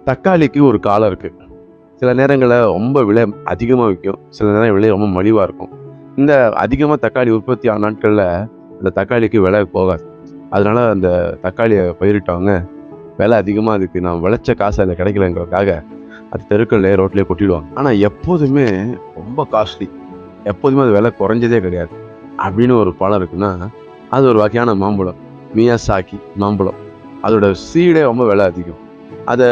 தக்காளிக்கு ஒரு காலம் இருக்கு. சில நேரங்களில் ரொம்ப விலை அதிகமாக விற்கும், சில நேரம் விலை ரொம்ப மலிவாக இருக்கும். இந்த அதிகமாக தக்காளி உற்பத்தி ஆன நாட்களில் அந்த தக்காளிக்கு விலை போகாது. அதனால அந்த தக்காளியை பயிரிட்டவங்க விலை அதிகமாக அதுக்கு நான் விளைச்ச காசு அதில் கிடைக்கலங்கிறதுக்காக அது தெருக்கள்லேயே ரோட்லேயே கொட்டிடுவாங்க. ஆனால் எப்போதுமே ரொம்ப காஸ்ட்லி, எப்போதுமே அது விலை குறைஞ்சதே கிடையாது அப்படின்னு ஒரு பழம் இருக்குன்னா அது ஒரு வகையான மாம்பழம், மியாசாக்கி மாம்பழம். அதோட சீடே ரொம்ப விலை அதிகம். அதை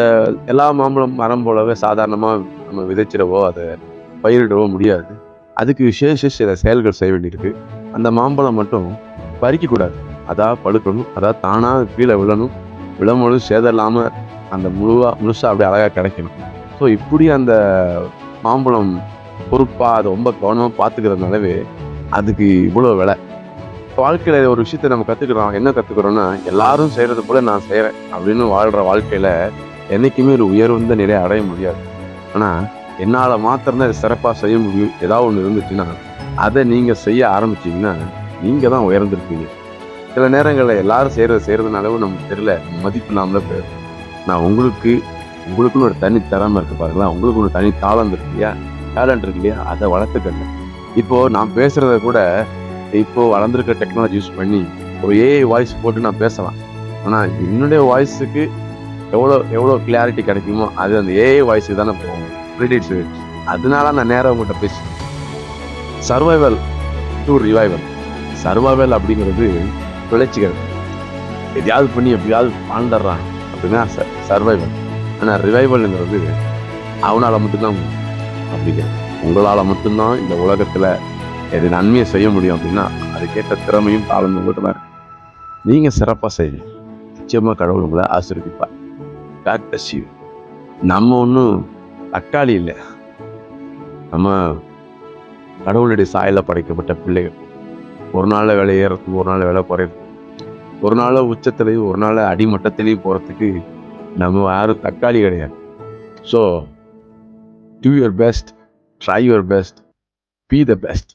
எல்லா மாம்பழம் மரம் போலவே சாதாரணமாக நம்ம விதைச்சிடவோ அதை பயிரிடவோ முடியாது. அதுக்கு விசேஷ சில செயல்கள் செய்ய வேண்டியிருக்கு. அந்த மாம்பழம் மட்டும் பறிக்கக்கூடாது, அதான் பழுக்கணும், அதாவது தானாக கீழே விழணும், விழும்பொழுது சேதம் இல்லாமல் அந்த முழுசாக அப்படியே அழகாக கிடைக்கணும். ஸோ இப்படி அந்த மாம்பழம் பொறுப்பாக அதை ரொம்ப கவனமாக பார்த்துக்கிறதுனாலவே அதுக்கு இவ்வளோ விலை. வாழ்க்கையில் ஒரு விஷயத்த நம்ம கற்றுக்குறோம். என்ன கற்றுக்குறோன்னா, எல்லாரும் செய்கிறது போல நான் செய்கிறேன் அப்படின்னு வாழ்கிற வாழ்க்கையில் என்றைக்குமே ஒரு உயர்ந்த நிலையை அடைய முடியாது. ஆனால் என்னால் மாத்திரம்தான் இதை சிறப்பாக செய்ய முடியும் ஏதாவது ஒன்று இருந்துச்சுன்னா அதை நீங்கள் செய்ய ஆரம்பிச்சிங்கன்னா நீங்கள் தான் உயர்ந்திருப்பீங்க. சில நேரங்களில் எல்லாரும் செய்கிறதுனாலவும் நமக்கு தெரியல, மதிப்பு இல்லாமலே போயிடும். நான் உங்களுக்குன்னு ஒரு தனி திறமை இருக்குது பாருங்களா, உங்களுக்கு ஒரு தனி டேலண்ட் இருக்கு இல்லையா, இருக்கு இல்லையா, அதை வளர்த்துக்கங்க. இப்போது நான் பேசுகிறத கூட இப்போது வளர்ந்துருக்க டெக்னாலஜி யூஸ் பண்ணி ஒரு ஏஐ வாய்ஸ் போட்டு நான் பேசலாம். ஆனால் என்னுடைய வாய்ஸுக்கு எவ்வளோ கிளாரிட்டி கிடைக்குமோ அது அந்த ஏஐ வாய்ஸுக்கு தானே போகும், கிரெடிட்ஸ். அதனால நான் நேராக உங்கள்கிட்ட பேசுகிறேன். Survival to revival. சர்வைவல் அப்படிங்கிறது பிழைச்சிக்கிறது, எதையாவது பண்ணி எப்படியாவது வாழ்ந்துடுறான் அப்படின்னா சர்வைவல். ஆனால் ரிவைவல்ங்கிறது அவனால் மட்டும்தான் அப்படிங்கிறது. உங்களால் மட்டும்தான் இந்த உலகத்தில் எது நன்மையை செய்ய முடியும் அப்படின்னா அதுக்கேற்ற திறமையும் தாழ்ந்து உங்கள்கிட்ட தான் இருக்கு. நீங்கள் சிறப்பாக செய்யுங்க, நிச்சயமாக கடவுள் உங்களை ஆசீர்வதிப்பார். God bless you. நம்ம ஒன்றும் தக்காளி இல்லை, நம்ம கடவுளுடைய சாயலில் படைக்கப்பட்ட பிள்ளைகள். ஒரு நாளில் விலை ஏறத்துக்கு, ஒரு நாள் விலை குறையிறது, ஒரு நாள் உச்சத்துலேயும் ஒரு நாள் அடிமட்டத்திலையும் போகிறதுக்கு நம்ம யாரும் தக்காளி கிடையாது. So do your best, try your best, be the best.